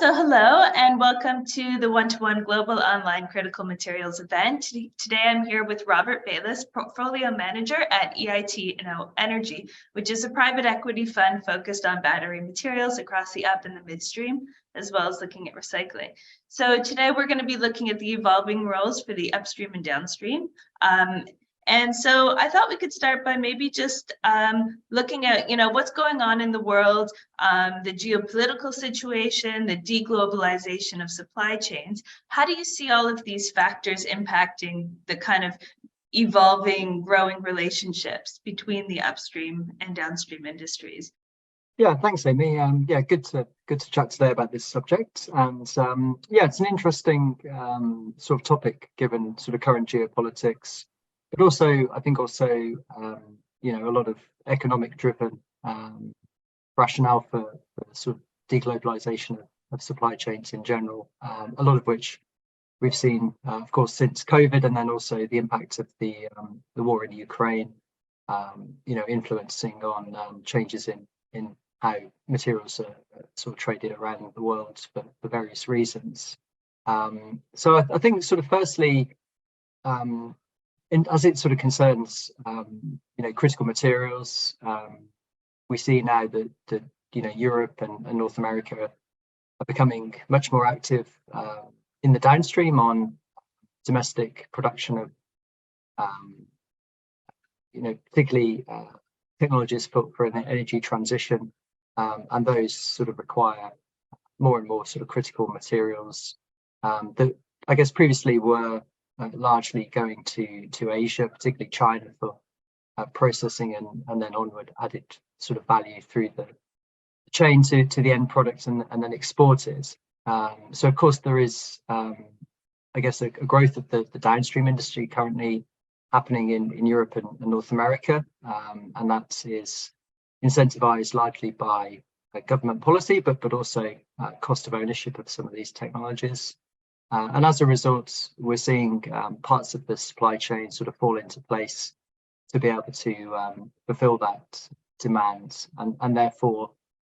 So hello and welcome to the One-to-One Global Online Critical Materials event. Today I'm here with Robert Baylis, Portfolio Manager at EIT InnoEnergy, which is a private equity fund focused on battery materials across the up and the midstream, as well as looking at recycling. So today we're going to be looking at the evolving roles for the upstream and downstream. And so I thought we could start by maybe just looking at, what's going on in the world, the geopolitical situation, the de-globalization of supply chains. How do you see all of these factors impacting the kind of evolving, growing relationships between the upstream and downstream industries? Yeah, thanks, Amy. Good to chat today about this subject. And it's an interesting sort of topic given sort of current geopolitics. But also, I think a lot of economic driven rationale for sort of deglobalization of supply chains in general, a lot of which we've seen, of course, since COVID, and then also the impact of the war in Ukraine, influencing on changes in how materials are sort of traded around the world for various reasons. So I think sort of firstly, as it sort of concerns, critical materials, we see now that Europe and North America are becoming much more active in the downstream on domestic production of, particularly technologies for an energy transition, and those sort of require more and more sort of critical materials that I guess previously were largely going to Asia, particularly China, for processing and then onward added sort of value through the chain to the end product and then exported. So of course there is, I guess, a growth of the downstream industry currently happening in Europe and North America, and that is incentivized largely by government policy, but also cost of ownership of some of these technologies. And as a result, we're seeing parts of the supply chain sort of fall into place to be able to fulfill that demand. And therefore,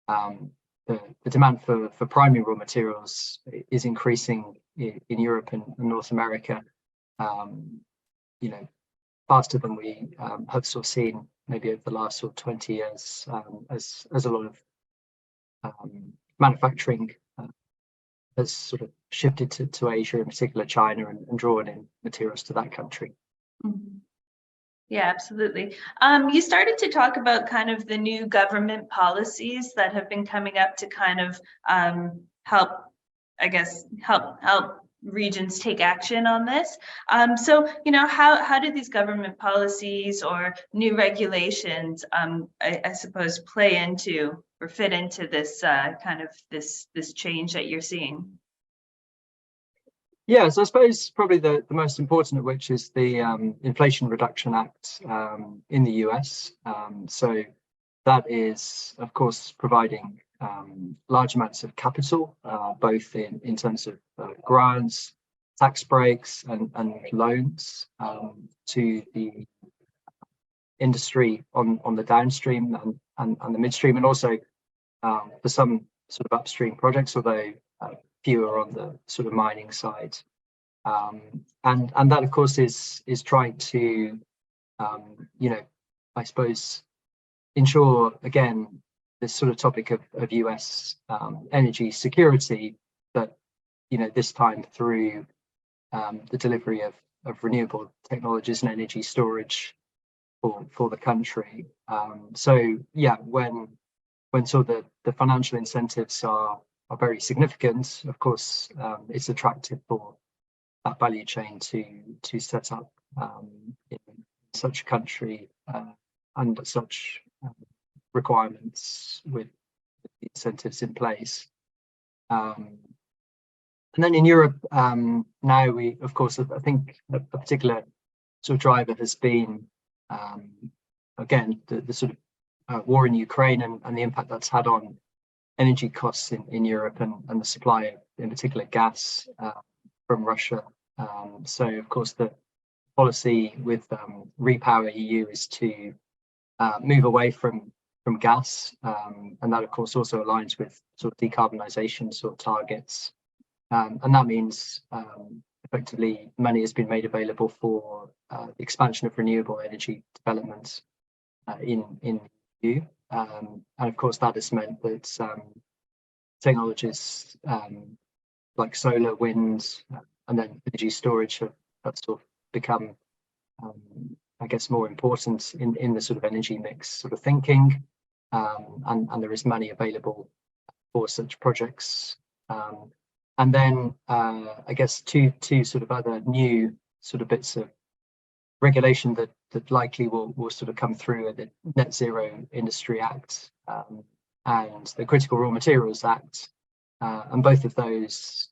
the demand for primary raw materials is increasing in Europe and North America, faster than we have sort of seen maybe over the last sort of 20 years, as a lot of manufacturing has sort of shifted to Asia, in particular China, and drawn in materials to that country. Mm-hmm. Yeah, absolutely. You started to talk about kind of the new government policies that have been coming up to kind of help regions take action on this. So, how do these government policies or new regulations, I suppose, play into or fit into this this change that you're seeing? Yeah, so I suppose probably the most important of which is the Inflation Reduction Act in the US. So that is, of course, providing large amounts of capital, both in terms of grants, tax breaks, and loans to the industry on the downstream and the midstream, and also for some sort of upstream projects, although fewer on the sort of mining side. And that, of course, is trying to, I suppose, ensure, again, this sort of topic of US energy security, but, this time through the delivery of renewable technologies and energy storage for the country. So, yeah, when sort of the financial incentives are very significant, of course, it's attractive for that value chain to set up in such a country under such requirements with incentives in place. And then in Europe, now we, of course, I think a particular sort of driver has been, again, the sort of war in Ukraine and the impact that's had on energy costs in Europe and the supply of, in particular, gas from Russia. So, of course, the policy with Repower EU is to move away from from gas, and that of course also aligns with sort of decarbonisation sort of targets, and that means effectively money has been made available for the expansion of renewable energy development in the EU, and of course that has meant that technologies like solar, wind, and then energy storage have sort of become, I guess, more important in the sort of energy mix sort of thinking, and there is money available for such projects. And then I guess two sort of other new sort of bits of regulation that likely will sort of come through are the Net Zero Industry Act and the Critical Raw Materials Act, and both of those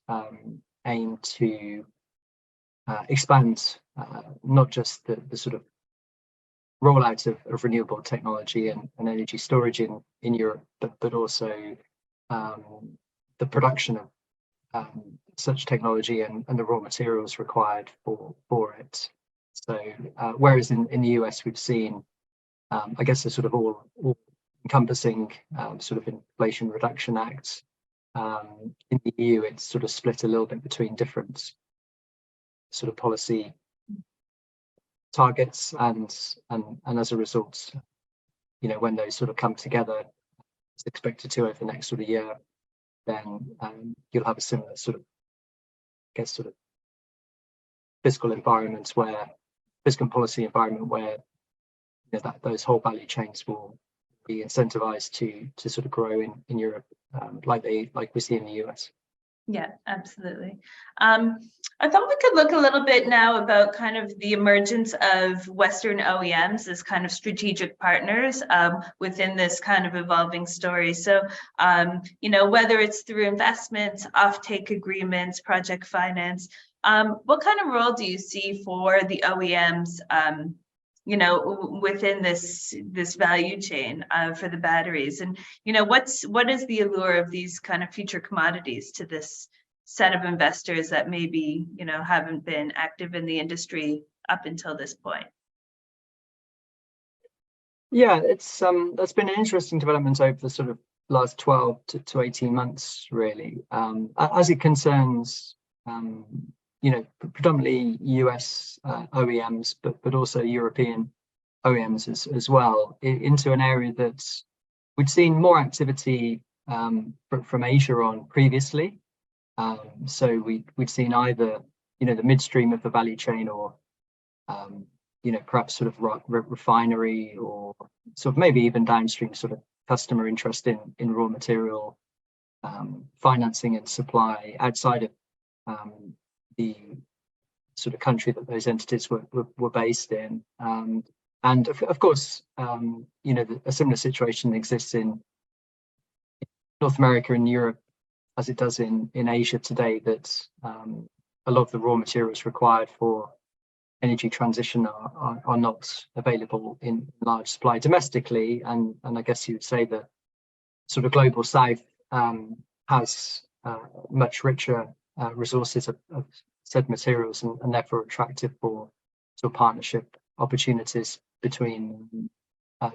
aim to expand not just the sort of rollout of renewable technology and energy storage in Europe, but also the production of such technology and the raw materials required for it. So whereas in the US we've seen, I guess, a sort of all encompassing sort of Inflation Reduction Act, in the EU it's sort of split a little bit between different sort of policy targets, and as a result, you know, when those sort of come together, it's expected to over the next sort of year, then you'll have a similar sort of, I guess, sort of fiscal policy environment where, you know, those whole value chains will be incentivized to sort of grow in Europe, like we see in the US. Yeah, absolutely. I thought we could look a little bit now about kind of the emergence of Western OEMs as kind of strategic partners within this kind of evolving story. So, you know, whether it's through investments, offtake agreements, project finance, what kind of role do you see for the OEMs, you know, within this value chain for the batteries? And, you know, what is the allure of these kind of future commodities to this set of investors that maybe, you know, haven't been active in the industry up until this point? Yeah, it's that's been an interesting development over the sort of last 12 to 18 months, really, as it concerns you know, predominantly US OEMs, but also European OEMs as well, into an area that we'd seen more activity from Asia on previously. So we'd seen either, you know, the midstream of the value chain, or you know, perhaps sort of refinery, or sort of maybe even downstream sort of customer interest in raw material financing and supply outside of the sort of country that those entities were based in, and of course, you know, a similar situation exists in North America and Europe as it does in Asia today, that a lot of the raw materials required for energy transition are not available in large supply domestically, and I guess you would say that sort of global South has much richer resources of said materials, and therefore attractive for sort of partnership opportunities between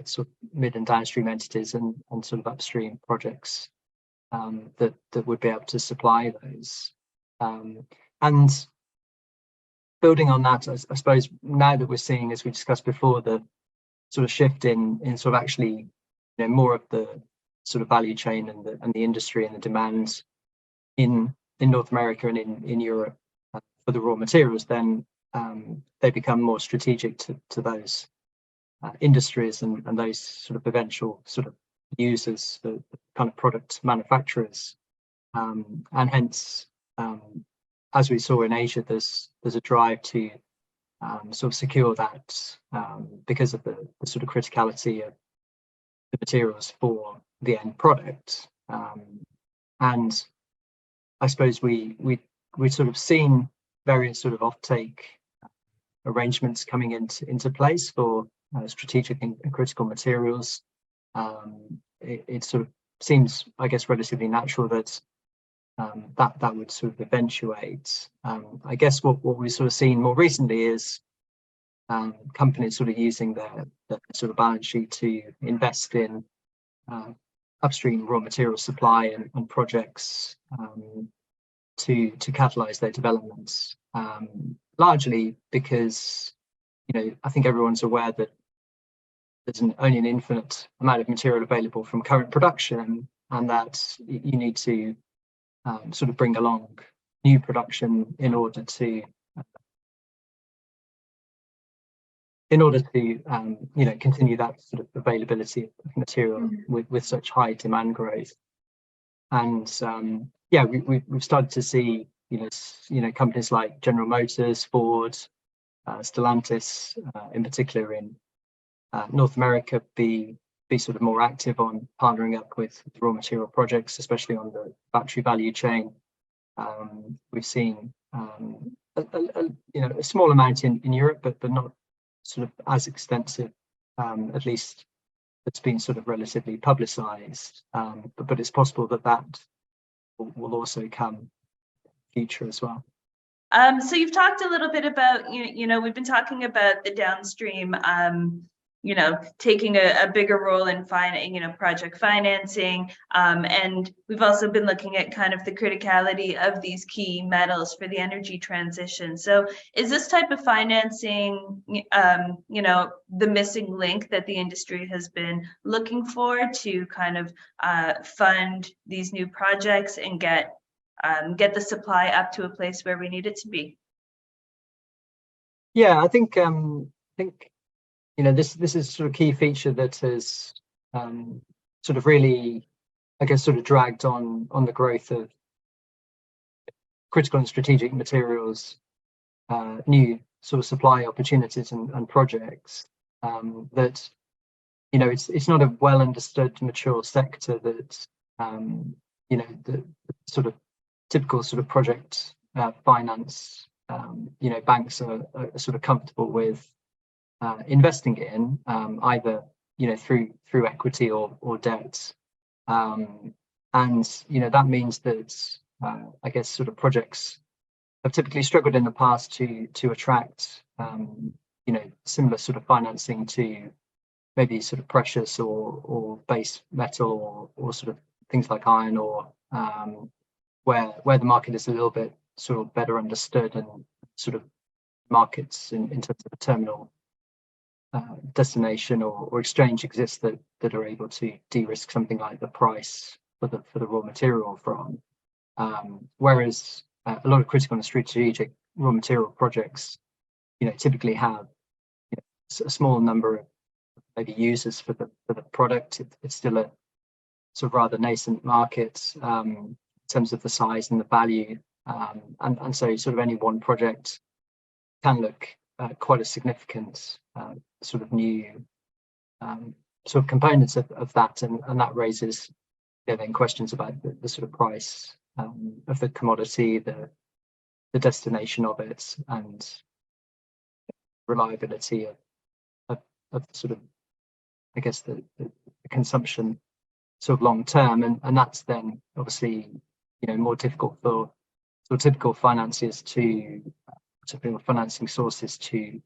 sort of mid and downstream entities and sort of upstream projects that would be able to supply those. And building on that, I suppose now that we're seeing, as we discussed before, the sort of shift in sort of actually, you know, more of the sort of value chain and the industry and the demand in North America and in Europe for the raw materials, then they become more strategic to those industries and those sort of eventual sort of users, the kind of product manufacturers, and hence, as we saw in Asia, there's a drive to sort of secure that because of the sort of criticality of the materials for the end product. And I suppose we sort of seen various sort of offtake arrangements coming into place for strategic and critical materials. It sort of seems, I guess, relatively natural that that would sort of eventuate. I guess what we've sort of seen more recently is companies sort of using their sort of balance sheet to invest in upstream raw material supply and projects to catalyze their developments, largely because, I think everyone's aware that there's only an infinite amount of material available from current production, and that you need to sort of bring along new production in order to continue that sort of availability of material with such high demand growth. And we've started to see companies like General Motors, Ford, Stellantis in particular in North America be sort of more active on partnering up with raw material projects, especially on the battery value chain. We've seen a small amount in Europe, but not sort of as extensive, at least it's been sort of relatively publicized. But it's possible that will also come in the future as well. So you've talked a little bit about, we've been talking about the downstream, taking a bigger role in project financing. And we've also been looking at kind of the criticality of these key metals for the energy transition. So is this type of financing, the missing link that the industry has been looking for to kind of fund these new projects and get the supply up to a place where we need it to be? Yeah, I think this is sort of key feature that has sort of really, I guess, sort of dragged on the growth of critical and strategic materials, new sort of supply opportunities and projects. That it's not a well understood mature sector that the sort of typical sort of project finance banks are sort of comfortable with investing in, either through equity or debt, and that means that I guess sort of projects have typically struggled in the past to attract similar sort of financing to maybe sort of precious or base metal or sort of things like iron ore, where the market is a little bit sort of better understood, and sort of markets in terms of a terminal destination or exchange exists that are able to de-risk something like the price for the raw material from. Whereas a lot of critical and strategic raw material projects, typically have a small number of maybe users for the product. It's still a sort of rather nascent market in terms of the size and the value, and so sort of any one project can look quite a significant sort of new sort of components of that, and that raises then questions about the sort of price of the commodity, the destination of it, and reliability of sort of, I guess, the consumption sort of long term, and that's then obviously more difficult for sort of typical financing sources to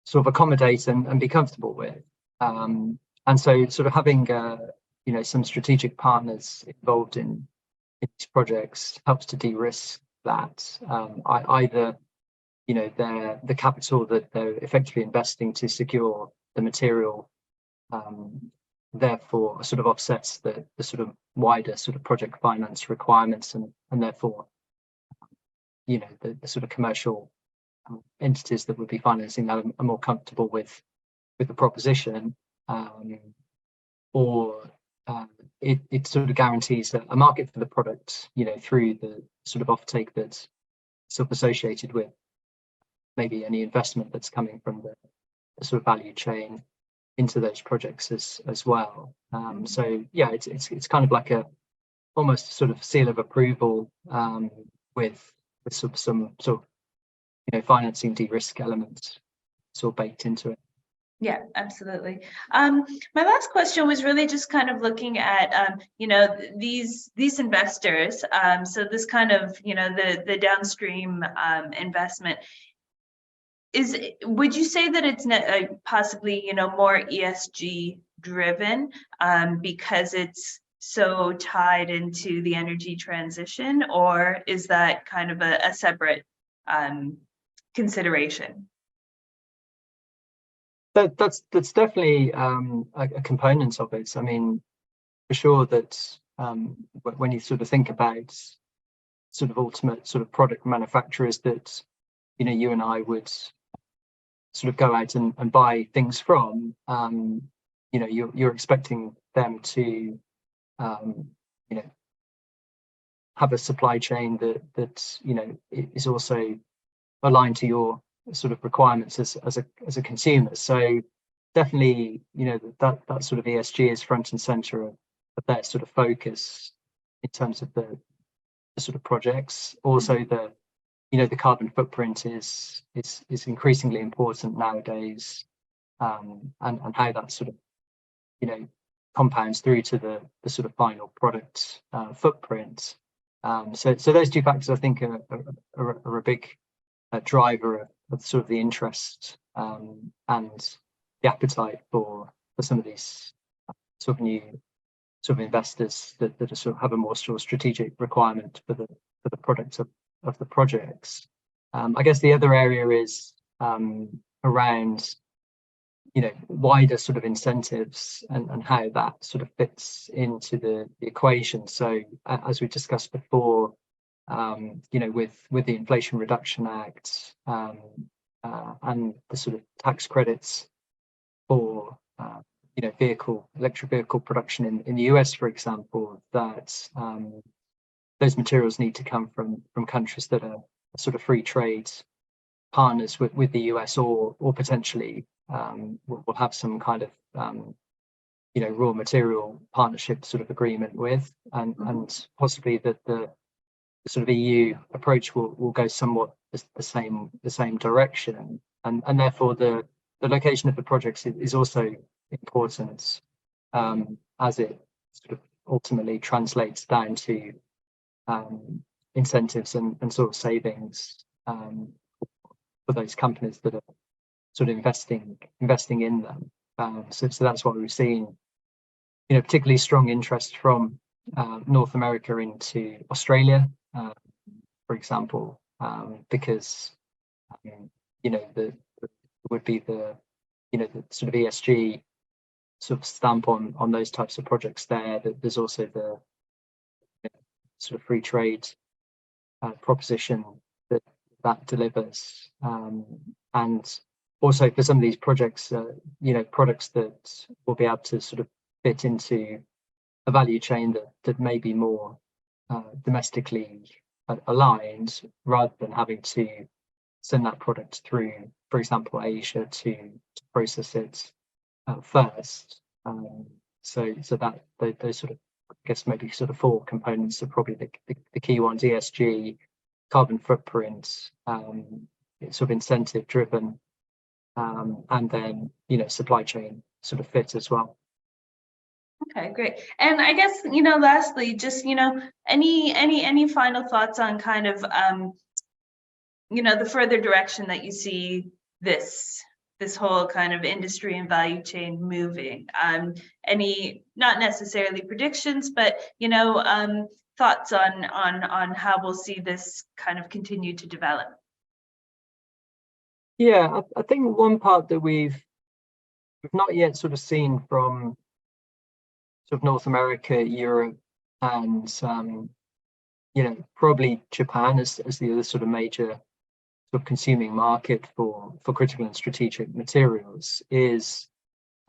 sort of accommodate and be comfortable with, and so sort of having some strategic partners involved in these projects helps to de-risk that. Either the capital that they're effectively investing to secure the material, therefore sort of offsets the sort of wider sort of project finance requirements, and therefore the sort of commercial entities that would be financing that are more comfortable with the proposition, or it sort of guarantees a market for the product through the sort of offtake that's sort of associated with maybe any investment that's coming from the sort of value chain into those projects as well. So yeah, it's kind of like almost sort of seal of approval, with some sort of financing de-risk elements sort of baked into it. Yeah, absolutely. My last question was really just kind of looking at these investors. So this kind of the downstream investment. Would you say that it's possibly more ESG driven because it's so tied into the energy transition, or is that kind of a separate consideration? That's definitely a component of it. I mean, for sure that when you sort of think about sort of ultimate sort of product manufacturers that you and I would sort of go out and buy things from, you're expecting them to have a supply chain that is also aligned to your sort of requirements as a consumer. So definitely, that sort of ESG is front and center of their sort of focus in terms of the sort of projects. Also, the carbon footprint is increasingly important nowadays, and how that sort of compounds through to the sort of final product footprint. So those two factors, I think, are a big driver of sort of the interest and the appetite for some of these sort of new sort of investors that are sort of have a more sort of strategic requirement for the product of the projects. I guess the other area is around wider sort of incentives and how that sort of fits into the equation. So as we discussed before, with the Inflation Reduction Act and the sort of tax credits for electric vehicle production in the US, for example, that those materials need to come from countries that are sort of free trade partners with the US, or potentially will have some kind of raw material partnership sort of agreement with, and possibly that the sort of EU approach will go somewhat the same direction, and therefore the location of the projects is also important, as it sort of ultimately translates down to incentives and sort of savings for those companies that are sort of investing in them. So that's what we've seen, particularly strong interest from North America into Australia, for example, because there would be the sort of ESG sort of stamp on those types of projects there. That there's also the sort of free trade proposition that delivers, and also for some of these projects, products that will be able to sort of fit into a value chain that may be more domestically aligned, rather than having to send that product through, for example, Asia to process it first. So that those sort of, I guess, maybe sort of four components are probably the key ones: ESG, carbon footprint, sort of incentive driven, and then supply chain sort of fit as well. Okay, great. And I guess lastly, just any final thoughts on kind of the further direction that you see this whole kind of industry and value chain moving? Any, not necessarily predictions, but thoughts on how we'll see this kind of continue to develop? Yeah, I think one part that we've not yet sort of seen from sort of North America, Europe, and probably Japan as the other sort of major sort of consuming market for critical and strategic materials is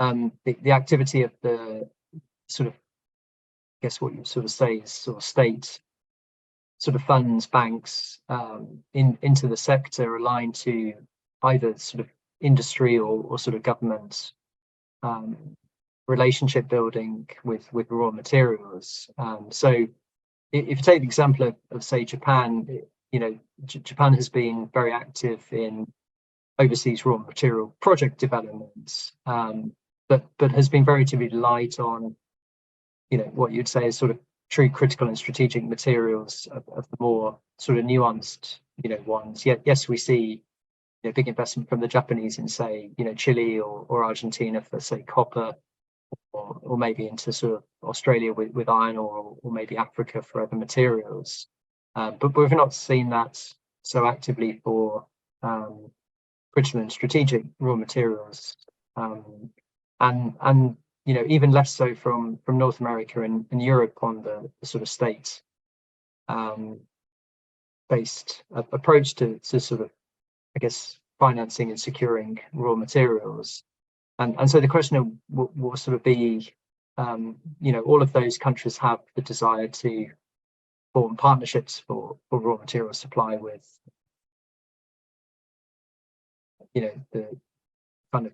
the activity of the sort of, I guess what you sort of say is sort of state sort of funds, banks into the sector, aligned to either sort of industry or sort of government relationship building with raw materials. So if you take the example of say Japan, Japan has been very active in overseas raw material project developments, but has been very light on what you'd say is sort of true critical and strategic materials of the more sort of nuanced ones. Yet yes, we see big investment from the Japanese in say Chile or Argentina for say copper or maybe into sort of Australia with iron ore, or maybe Africa for other materials. But we've not seen that so actively for critical and strategic raw materials, and even less so from North America and Europe on the sort of state based approach to sort of, I guess, financing and securing raw materials. And so the question will sort of be, all of those countries have the desire to form partnerships for raw material supply with, the kind of,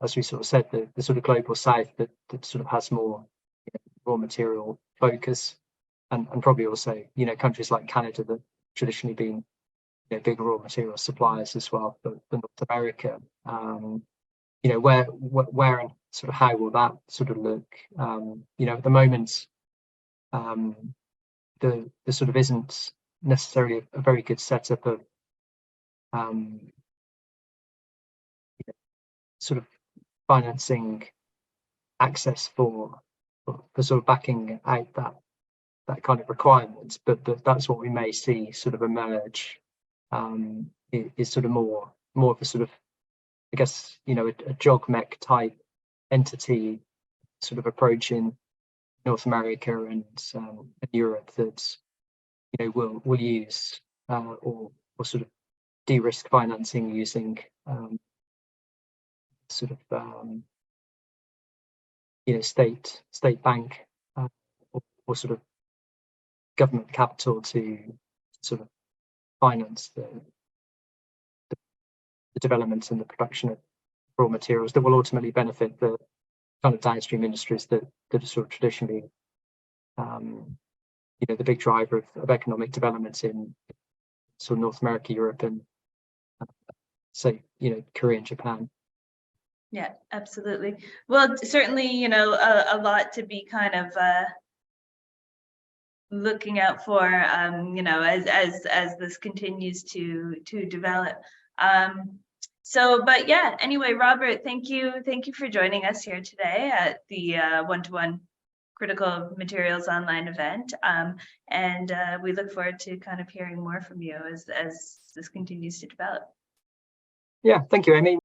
as we sort of said, the sort of global south that sort of has more raw material focus, and probably also, countries like Canada that traditionally been big raw material suppliers as well for North America. Where and sort of how will that sort of look? At the moment, there sort of isn't necessarily a very good setup of sort of financing access for sort of backing out that kind of requirement, but that's what we may see sort of emerge, is sort of more of a sort of, I guess, a JOGMEC type entity sort of approach in North America and Europe that will use or sort of de-risk financing using sort of state bank or sort of government capital to sort of finance the development and the production of raw materials that will ultimately benefit the kind of downstream industries that are sort of traditionally the big driver of economic development in sort of North America, Europe, and say Korea and Japan. Yeah, absolutely. Well, certainly, a lot to be kind of looking out for, as this continues to develop. But yeah, anyway, Robert, thank you for joining us here today at the one-to-one Critical Materials Online event. And we look forward to kind of hearing more from you as this continues to develop. Yeah, thank you, Amy.